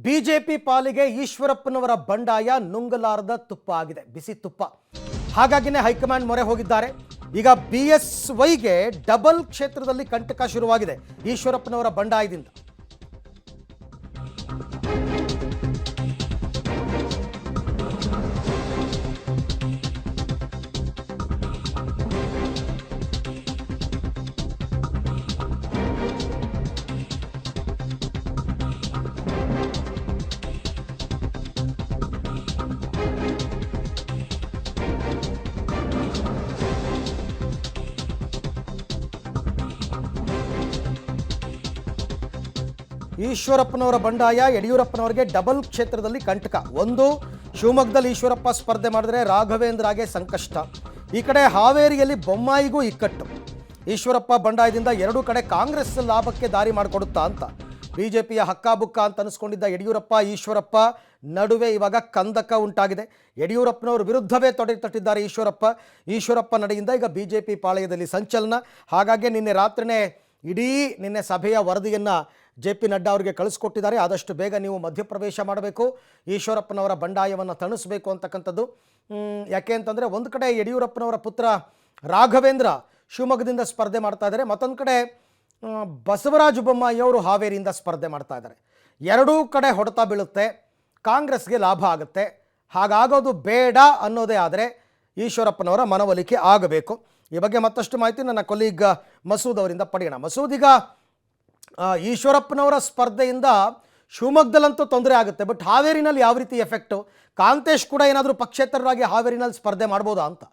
BJP ಪಾಲಿಗೆ ಈಶ್ವರಪ್ಪನವರ ಬಂಡಾಯ ನುಂಗಲಾರದ ತುಪ್ಪ ಆಗಿದೆ, ಬಿಸಿ ತುಪ್ಪ. ಹಾಗಾಗಿನೇ ಹೈಕಮಾಂಡ್ ಮೊರೆ ಹೋಗಿದ್ದಾರೆ. ಈಗ ಬಿಎಸ್ವೈಗೆ ಡಬಲ್ ಕ್ಷೇತ್ರದಲ್ಲಿ ಕಂಟಕ ಶುರುವಾಗಿದೆ ಈಶ್ವರಪ್ಪನವರ ಬಂಡಾಯದಿಂದ. ಈಶ್ವರಪ್ಪನವರ ಬಂಡಾಯ ಯಡಿಯೂರಪ್ಪನವರಿಗೆ ಡಬಲ್ ಕ್ಷೇತ್ರದಲ್ಲಿ ಕಂಟಕ. ಒಂದು, ಶಿವಮೊಗ್ಗದಲ್ಲಿ ಈಶ್ವರಪ್ಪ ಸ್ಪರ್ಧೆ ಮಾಡಿದ್ರೆ ರಾಘವೇಂದ್ರಗೆ ಸಂಕಷ್ಟ. ಈ ಕಡೆ ಹಾವೇರಿಯಲ್ಲಿ ಬೊಮ್ಮಾಯಿಗೂ ಇಕ್ಕಟ್ಟು. ಈಶ್ವರಪ್ಪ ಬಂಡಾಯದಿಂದ ಎರಡೂ ಕಡೆ ಕಾಂಗ್ರೆಸ್ ಲಾಭಕ್ಕೆ ದಾರಿ ಮಾಡಿಕೊಡುತ್ತಾ ಅಂತ ಬಿಜೆಪಿಯ ಹಕ್ಕಾಬುಕ್ಕ ಅಂತ ಅನಿಸ್ಕೊಂಡಿದ್ದ ಯಡಿಯೂರಪ್ಪ ಈಶ್ವರಪ್ಪ ನಡುವೆ ಇವಾಗ ಕಂದಕ ಉಂಟಾಗಿದೆ. ಯಡಿಯೂರಪ್ಪನವರು ವಿರುದ್ಧವೇ ತೊಟ್ಟಿದ್ದಾರೆ ಈಶ್ವರಪ್ಪ ನಡೆಯಿಂದ ಈಗ ಬಿಜೆಪಿ ಪಾಳೆಯದಲ್ಲಿ ಸಂಚಲನ. ಹಾಗಾಗಿ ನಿನ್ನೆ ರಾತ್ರಿನೇ ನಿನ್ನೆ ಸಭೆಯ ವರದಿಯನ್ನು JP ನಡ್ಡಾ ಅವರಿಗೆ ಕಳಿಸ್ಕೊಟ್ಟಿದ್ದಾರೆ. ಆದಷ್ಟು ಬೇಗ ನೀವು ಮಧ್ಯಪ್ರವೇಶ ಮಾಡಬೇಕು, ಈಶ್ವರಪ್ಪನವರ ಬಂಡಾಯವನ್ನು ತಣಿಸಬೇಕು ಅಂತಕ್ಕಂಥದ್ದು. ಯಾಕೆ ಅಂತಂದರೆ ಒಂದು ಕಡೆ ಯಡಿಯೂರಪ್ಪನವರ ಪುತ್ರ ರಾಘವೇಂದ್ರ ಶಿವಮೊಗ್ಗದಿಂದ ಸ್ಪರ್ಧೆ ಮಾಡ್ತಾ ಇದ್ದಾರೆ, ಮತ್ತೊಂದು ಕಡೆ ಬಸವರಾಜ ಬೊಮ್ಮಾಯಿ ಅವರು ಹಾವೇರಿಯಿಂದ ಸ್ಪರ್ಧೆ ಮಾಡ್ತಾ ಇದ್ದಾರೆ. ಎರಡೂ ಕಡೆ ಹೊಡೆತ ಬೀಳುತ್ತೆ, ಕಾಂಗ್ರೆಸ್ಗೆ ಲಾಭ ಆಗುತ್ತೆ. ಹಾಗಾಗೋದು ಬೇಡ ಅನ್ನೋದೇ ಆದರೆ ಈಶ್ವರಪ್ಪನವರ ಮನವೊಲಿಕೆ ಆಗಬೇಕು. ಈ ಬಗ್ಗೆ ಮತ್ತಷ್ಟು ಮಾಹಿತಿ ನನ್ನ ಕೊಲೀಗ್ ಮಸೂದ್ ಅವರಿಂದ ಪಡೆಯೋಣ. ಮಸೂದ್, ಈಗ ಈಶ್ವರಪ್ಪನವರ ಸ್ಪರ್ಧೆಯಿಂದ ಶಿವಮೊಗ್ಗದಲ್ಲಂತೂ ತೊಂದರೆ ಆಗುತ್ತೆ, ಬಟ್ ಹಾವೇರಿನಲ್ಲಿ ಯಾವ ರೀತಿ ಎಫೆಕ್ಟು? ಕಾಂತೇಶ್ ಕೂಡ ಏನಾದರೂ ಪಕ್ಷೇತರರಾಗಿ ಹಾವೇರಿನಲ್ಲಿ ಸ್ಪರ್ಧೆ ಮಾಡ್ಬೋದಾ ಅಂತ?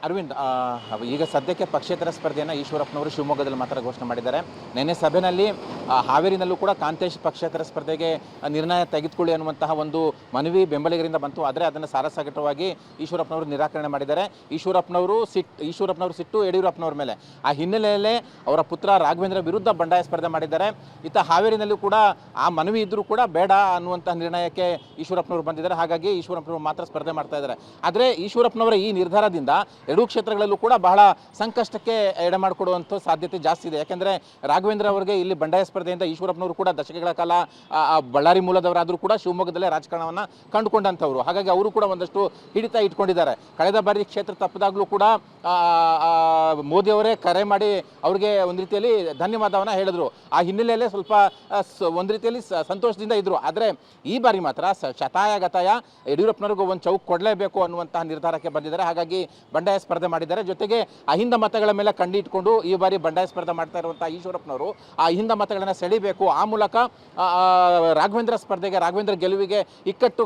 ಅರವಿಂದ್, ಈಗ ಸದ್ಯಕ್ಕೆ ಪಕ್ಷೇತರ ಸ್ಪರ್ಧೆಯನ್ನು ಈಶ್ವರಪ್ಪನವರು ಶಿವಮೊಗ್ಗದಲ್ಲಿ ಮಾತ್ರ ಘೋಷಣೆ ಮಾಡಿದ್ದಾರೆ. ನಿನ್ನೆ ಸಭೆಯಲ್ಲಿ ಹಾವೇರಿನಲ್ಲೂ ಕೂಡ ಕಾಂತೇಶ್ ಪಕ್ಷೇತರ ಸ್ಪರ್ಧೆಗೆ ನಿರ್ಣಯ ತೆಗೆದುಕೊಳ್ಳಿ ಅನ್ನುವಂತಹ ಒಂದು ಮನವಿ ಬೆಂಬಲಿಗರಿಂದ ಬಂತು. ಆದರೆ ಅದನ್ನು ಸಾರಾಸಗಟವಾಗಿ ಈಶ್ವರಪ್ಪನವರು ನಿರಾಕರಣೆ ಮಾಡಿದ್ದಾರೆ. ಈಶ್ವರಪ್ಪನವರು ಸಿಟ್ಟು ಯಡಿಯೂರಪ್ಪನವ್ರ ಮೇಲೆ. ಆ ಹಿನ್ನೆಲೆಯಲ್ಲೇ ಅವರ ಪುತ್ರ ರಾಘವೇಂದ್ರ ವಿರುದ್ಧ ಬಂಡಾಯ ಸ್ಪರ್ಧೆ ಮಾಡಿದ್ದಾರೆ. ಇತ್ತ ಹಾವೇರಿನಲ್ಲೂ ಕೂಡ ಆ ಮನವಿ ಇದ್ದರೂ ಕೂಡ ಬೇಡ ಅನ್ನುವಂತಹ ನಿರ್ಣಯಕ್ಕೆ ಈಶ್ವರಪ್ಪನವರು ಬಂದಿದ್ದಾರೆ. ಹಾಗಾಗಿ ಈಶ್ವರಪ್ಪನವರು ಮಾತ್ರ ಸ್ಪರ್ಧೆ ಮಾಡ್ತಾ ಇದ್ದಾರೆ. ಆದರೆ ಈಶ್ವರಪ್ಪನವರ ಈ ನಿರ್ಧಾರದಿಂದ ಎರಡೂ ಕ್ಷೇತ್ರಗಳಲ್ಲೂ ಕೂಡ ಬಹಳ ಸಂಕಷ್ಟಕ್ಕೆ ಎಡೆಮಾಡಿಕೊಡುವಂಥ ಸಾಧ್ಯತೆ ಜಾಸ್ತಿ ಇದೆ. ಯಾಕೆಂದರೆ ರಾಘವೇಂದ್ರ ಅವರಿಗೆ ಇಲ್ಲಿ ಬಂಡಾಯ ಸ್ಪರ್ಧೆಯಿಂದ ಈಶ್ವರಪ್ಪನವರು ಕೂಡ ದಶಕಗಳ ಕಾಲ ಬಳ್ಳಾರಿ ಮೂಲದವರಾದರೂ ಕೂಡ ಶಿವಮೊಗ್ಗದಲ್ಲೇ ರಾಜಕಾರಣವನ್ನು ಕಂಡುಕೊಂಡಂಥವ್ರು. ಹಾಗಾಗಿ ಅವರು ಕೂಡ ಒಂದಷ್ಟು ಹಿಡಿತ ಇಟ್ಕೊಂಡಿದ್ದಾರೆ. ಕಳೆದ ಬಾರಿ ಕ್ಷೇತ್ರ ತಪ್ಪಿದಾಗಲೂ ಕೂಡ ಮೋದಿಯವರೇ ಕರೆ ಮಾಡಿ ಅವರಿಗೆ ಒಂದು ರೀತಿಯಲ್ಲಿ ಧನ್ಯವಾದವನ್ನು ಹೇಳಿದ್ರು. ಆ ಹಿನ್ನೆಲೆಯಲ್ಲೇ ಸ್ವಲ್ಪ ಒಂದು ರೀತಿಯಲ್ಲಿ ಸಂತೋಷದಿಂದ ಇದ್ದರು. ಆದರೆ ಈ ಬಾರಿ ಮಾತ್ರ ಶತಾಯಗತಾಯ ಯಡಿಯೂರಪ್ಪನವ್ರಿಗೂ ಒಂದು ಚೌಕ್ ಕೊಡಲೇಬೇಕು ಅನ್ನುವಂತಹ ನಿರ್ಧಾರಕ್ಕೆ ಬಂದಿದ್ದಾರೆ. ಹಾಗಾಗಿ ಬಂಡಾಯ ಸ್ಪರ್ಧೆ ಮಾಡಿದ್ದಾರೆ. ಜೊತೆಗೆ ಅಹಿಂದ ಮತಗಳ ಮೇಲೆ ಕಂಡಿಟ್ಕೊಂಡು ಈ ಬಾರಿ ಬಂಡಾಯ ಸ್ಪರ್ಧೆ ಮಾಡ್ತಾ ಇರುವಂತಹ ಈಶ್ವರಪ್ಪನವರು ಆ ಅಹಿಂದ ಮತಗಳನ್ನು ಸೆಳಿಬೇಕು, ಆ ಮೂಲಕ ರಾಘವೇಂದ್ರ ಗೆಲುವಿಗೆ ಇಕ್ಕಟ್ಟು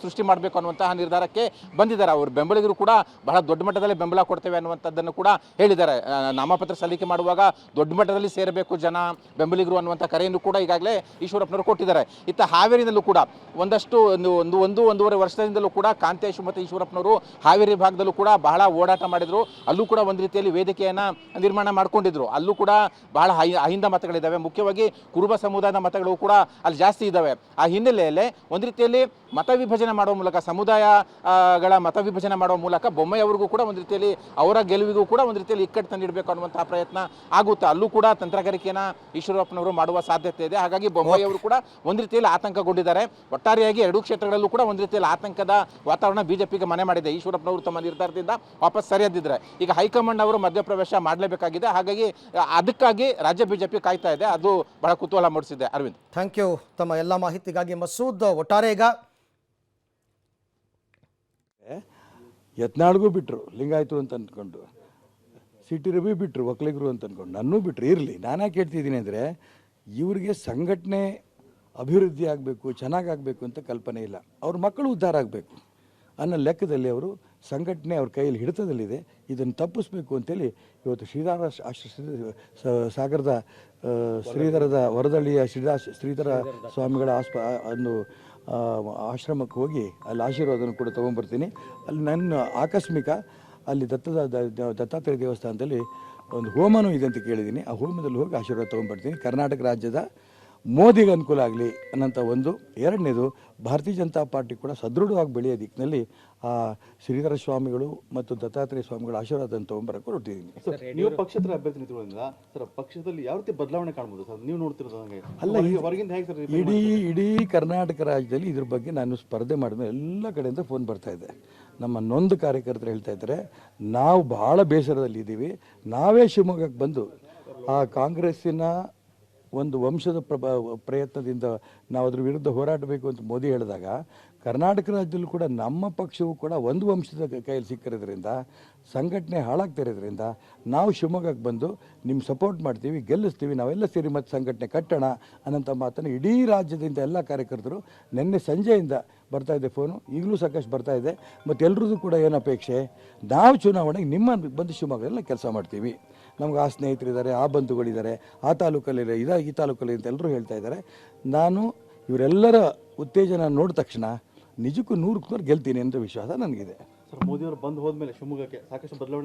ಸೃಷ್ಟಿ ಮಾಡಬೇಕು ಅನ್ನುವಂತಹ ನಿರ್ಧಾರಕ್ಕೆ ಬಂದಿದ್ದಾರೆ. ಅವರು ಬೆಂಬಲಿಗರು ಕೂಡ ಬಹಳ ದೊಡ್ಡ ಮಟ್ಟದಲ್ಲಿ ಬೆಂಬಲ ಕೊಡ್ತೇವೆ ಅನ್ನುವಂಥದ್ದನ್ನು ಕೂಡ ಹೇಳಿದ್ದಾರೆ. ನಾಮಪತ್ರ ಸಲ್ಲಿಕೆ ಮಾಡುವಾಗ ದೊಡ್ಡ ಮಟ್ಟದಲ್ಲಿ ಸೇರಬೇಕು ಜನ ಬೆಂಬಲಿಗರು ಅನ್ನುವಂಥ ಕರೆಯನ್ನು ಕೂಡ ಈಗಾಗಲೇ ಈಶ್ವರಪ್ಪನವರು ಕೊಟ್ಟಿದ್ದಾರೆ. ಇತ್ತ ಹಾವೇರಿನಲ್ಲೂ ಕೂಡ ಒಂದೂವರೆ ವರ್ಷದಿಂದಲೂ ಕೂಡ ಕಾಂತೇಶ್ ಮತ್ತು ಈಶ್ವರಪ್ಪನವರು ಹಾವೇರಿ ಭಾಗದಲ್ಲೂ ಕೂಡ ಬಹಳ ಓಡಾಟ ಮಾಡಿದ್ರು. ಅಲ್ಲೂ ಕೂಡ ಒಂದು ರೀತಿಯಲ್ಲಿ ವೇದಿಕೆಯನ್ನು ನಿರ್ಮಾಣ ಮಾಡ್ಕೊಂಡಿದ್ರು. ಅಲ್ಲೂ ಕೂಡ ಬಹಳ ಅಹಿಂದ ಮತಗಳಿದ್ದಾವೆ. ಮುಖ್ಯವಾಗಿ ಕುರುಬ ಸಮುದಾಯದ ಮತಗಳು ಕೂಡ ಅಲ್ಲಿ ಜಾಸ್ತಿ ಇದ್ದಾವೆ. ಆ ಹಿನ್ನೆಲೆಯಲ್ಲಿ ಒಂದು ರೀತಿಯಲ್ಲಿ ಮತ ವಿಭಜನೆ ಮಾಡುವ ಮೂಲಕ, ಸಮುದಾಯಗಳ ಮತ ವಿಭಜನೆ ಮಾಡುವ ಮೂಲಕ ಬೊಮ್ಮಾಯಿ ಅವ್ರಿಗೂ ಕೂಡ ಒಂದು ರೀತಿಯಲ್ಲಿ ಅವರ ಗೆಲುವಿಗೂ ಕೂಡ ಒಂದು ರೀತಿಯಲ್ಲಿ ಇಕ್ಕಟ್ಟು ತಂದಿಡಬೇಕು ಅನ್ನುವಂತಹ ಪ್ರಯತ್ನ ಆಗುತ್ತೆ. ಅಲ್ಲೂ ಕೂಡ ತಂತ್ರಗಾರಿಕೆಯನ್ನು ಈಶ್ವರಪ್ಪನವರು ಮಾಡುವ ಸಾಧ್ಯತೆ ಇದೆ. ಹಾಗಾಗಿ ಬೊಮ್ಮಾಯಿ ಅವರು ಕೂಡ ಒಂದು ರೀತಿಯಲ್ಲಿ ಆತಂಕಗೊಂಡಿದ್ದಾರೆ. ಒಟ್ಟಾರೆಯಾಗಿ ಎರಡೂ ಕ್ಷೇತ್ರಗಳಲ್ಲೂ ಕೂಡ ಒಂದು ರೀತಿಯಲ್ಲಿ ಆತಂಕದ ವಾತಾವರಣ ಬಿಜೆಪಿಗೆ ಮನೆ ಮಾಡಿದೆ. ಈಶ್ವರಪ್ಪನವರು ತಮ್ಮ ನಿರ್ಧಾರದಿಂದ ವಾಪಸ್ ಸರಿಯದಿದ್ರೆ ಈಗ ಹೈಕಮಾಂಡ್ ಅವರು ಮಧ್ಯಪ್ರವೇಶ ಮಾಡಲೇಬೇಕಾಗಿದೆ. ಹಾಗಾಗಿ ಅದಕ್ಕಾಗಿ ರಾಜ್ಯ ಬಿಜೆಪಿ ಕಾಯ್ತಾ ಇದೆ. ಅದು ಬಹಳ ಕುತೂಹಲ ಮೂಡಿಸಿದೆ. ಅರವಿಂದ್, ಥ್ಯಾಂಕ್ ಯು ತಮ್ಮ ಎಲ್ಲ ಮಾಹಿತಿಗಾಗಿ ಮಸೂದ್. ಒಟ್ಟಾರೆ ಈಗ ಯತ್ನಾಳ್ಗೂ ಬಿಟ್ಟರು ಲಿಂಗಾಯತರು ಅಂತ ಅಂದ್ಕೊಂಡು, ಸಿಟಿ ರವಿ ಬಿಟ್ಟರು ಒಕ್ಕಲಿಗರು ಅಂತ ಅಂದ್ಕೊಂಡು, ನನ್ನೂ ಬಿಟ್ಟರು. ಇರಲಿ, ನಾನ್ಯಾಕೆ ಹೇಳ್ತಿದ್ದೀನಿ ಅಂದರೆ ಇವರಿಗೆ ಸಂಘಟನೆ ಅಭಿವೃದ್ಧಿ ಆಗಬೇಕು, ಚೆನ್ನಾಗಾಗಬೇಕು ಅಂತ ಕಲ್ಪನೆ ಇಲ್ಲ. ಅವ್ರ ಮಕ್ಕಳು ಉದ್ಧಾರ ಆಗಬೇಕು ಅನ್ನೋ ಲೆಕ್ಕದಲ್ಲಿ ಅವರು ಸಂಘಟನೆ ಅವ್ರ ಕೈಯಲ್ಲಿ ಹಿಡಿತದಲ್ಲಿದೆ. ಇದನ್ನು ತಪ್ಪಿಸ್ಬೇಕು ಅಂತೇಳಿ ಇವತ್ತು ಸಾಗರದ ಶ್ರೀಧರದ ವರದಳ್ಳಿಯ ಶ್ರೀಧರ ಸ್ವಾಮಿಗಳ ಒಂದು ಆಶ್ರಮಕ್ಕೆ ಹೋಗಿ ಅಲ್ಲಿ ಆಶೀರ್ವಾದನ ಕೂಡ ತೊಗೊಂಬರ್ತೀನಿ. ಅಲ್ಲಿ ನನ್ನ ಆಕಸ್ಮಿಕ ಅಲ್ಲಿ ದತ್ತಾತ್ರೇಯ ದೇವಸ್ಥಾನದಲ್ಲಿ ಒಂದು ಹೋಮನೂ ಇದೆ ಅಂತ ಕೇಳಿದ್ದೀನಿ. ಆ ಹೋಮದಲ್ಲಿ ಹೋಗಿ ಆಶೀರ್ವಾದ ತೊಗೊಂಬರ್ತೀನಿ. ಕರ್ನಾಟಕ ರಾಜ್ಯದ ಮೋದಿಗೆ ಅನುಕೂಲ ಆಗಲಿ ಅನ್ನೋಂಥ ಒಂದು. ಎರಡನೇದು, ಭಾರತೀಯ ಜನತಾ ಪಾರ್ಟಿ ಕೂಡ ಸದೃಢವಾಗಿ ಬೆಳೆಯೋ ದಿಕ್ಕಿನಲ್ಲಿ ಶ್ರೀಧರ ಸ್ವಾಮಿಗಳು ಮತ್ತು ದತ್ತಾತ್ರೇಯ ಸ್ವಾಮಿಗಳ ಆಶೀರ್ವಾದ ತೊಗೊಂಬರಕ್ಕೆ ಹೊರಟಿದ್ದೀನಿ. ನೀವು ಪಕ್ಷೇತರ ಅಭ್ಯರ್ಥಿ ನಿಂತ್ಕೊಳ್ಳೋದ್ರಿಂದ ಸರ್ ಪಕ್ಷದಲ್ಲಿ ಯಾವ ರೀತಿ ಬದಲಾವಣೆ ಕಾಣ್ಬೋದು ಸರ್ ನೀವು ನೋಡ್ತಿರೋದು ಹಂಗೆ ಅಲ್ಲ, ಹೊರಗಿಂದ ಹೇಗೆ ಸರ್ ಇಡೀ ಕರ್ನಾಟಕ ರಾಜ್ಯದಲ್ಲಿ ಇದ್ರ ಬಗ್ಗೆ ನಾನು ಸ್ಪರ್ಧೆ ಮಾಡಿದ ಎಲ್ಲ ಕಡೆಯಿಂದ ಫೋನ್ ಬರ್ತಾ ಇದೆ. ನಮ್ಮ ನೊಂದು ಕಾರ್ಯಕರ್ತರು ಹೇಳ್ತಾ ಇದ್ದಾರೆ, ನಾವು ಭಾಳ ಬೇಸರದಲ್ಲಿದ್ದೀವಿ, ನಾವೇ ಶಿವಮೊಗ್ಗಕ್ಕೆ ಬಂದು ಆ ಕಾಂಗ್ರೆಸ್ಸಿನ ಒಂದು ವಂಶದ ಪ್ರಯತ್ನದಿಂದ ನಾವು ಅದ್ರ ವಿರುದ್ಧ ಹೋರಾಡಬೇಕು ಅಂತ ಮೋದಿ ಹೇಳಿದಾಗ, ಕರ್ನಾಟಕ ರಾಜ್ಯದಲ್ಲೂ ಕೂಡ ನಮ್ಮ ಪಕ್ಷವು ಕೂಡ ಒಂದು ವಂಶದ ಕೈಯಲ್ಲಿ ಸಿಕ್ಕಿರೋದ್ರಿಂದ, ಸಂಘಟನೆ ಹಾಳಾಗ್ತಿರೋದ್ರಿಂದ ನಾವು ಶಿವಮೊಗ್ಗಕ್ಕೆ ಬಂದು ನಿಮ್ಮ ಸಪೋರ್ಟ್ ಮಾಡ್ತೀವಿ, ಗೆಲ್ಲಿಸ್ತೀವಿ, ನಾವೆಲ್ಲ ಸೇರಿ ಮತ್ತೆ ಸಂಘಟನೆ ಕಟ್ಟೋಣ ಅನ್ನೋಂಥ ಮಾತನ್ನು ಇಡೀ ರಾಜ್ಯದಿಂದ ಎಲ್ಲ ಕಾರ್ಯಕರ್ತರು ನಿನ್ನೆ ಸಂಜೆಯಿಂದ ಬರ್ತಾ ಇದೆ ಫೋನು, ಈಗಲೂ ಸಾಕಷ್ಟು ಬರ್ತಾ ಇದೆ. ಮತ್ತು ಎಲ್ರದ್ದು ಕೂಡ ಏನು ಅಪೇಕ್ಷೆ, ನಾವು ಚುನಾವಣೆಗೆ ನಿಮ್ಮ ಬಂದು ಶಿವಮೊಗ್ಗದಲ್ಲ ಕೆಲಸ ಮಾಡ್ತೀವಿ, ನಮ್ಗೆ ಆ ಸ್ನೇಹಿತರಿದ್ದಾರೆ, ಆ ಬಂಧುಗಳಿದ್ದಾರೆ, ಆ ತಾಲೂಕಲ್ಲಿದೆ, ಈ ತಾಲೂಕಲ್ಲಿ ಅಂತ ಎಲ್ಲರೂ ಹೇಳ್ತಾ ಇದ್ದಾರೆ. ನಾನು ಇವರೆಲ್ಲರ ಉತ್ತೇಜನ ನೋಡಿದ ತಕ್ಷಣ ನಿಜಕ್ಕೂ 100% ಗೆಲ್ತೀನಿ ಅಂತ ವಿಶ್ವಾಸ ನನಗಿದೆ. ಸರ್ ಮೋದಿ ಅವರು ಬಂದು ಹೋದ್ಮೇಲೆ ಶಿವಮೊಗ್ಗಕ್ಕೆ ಸಾಕಷ್ಟು ಬದಲಾವಣೆ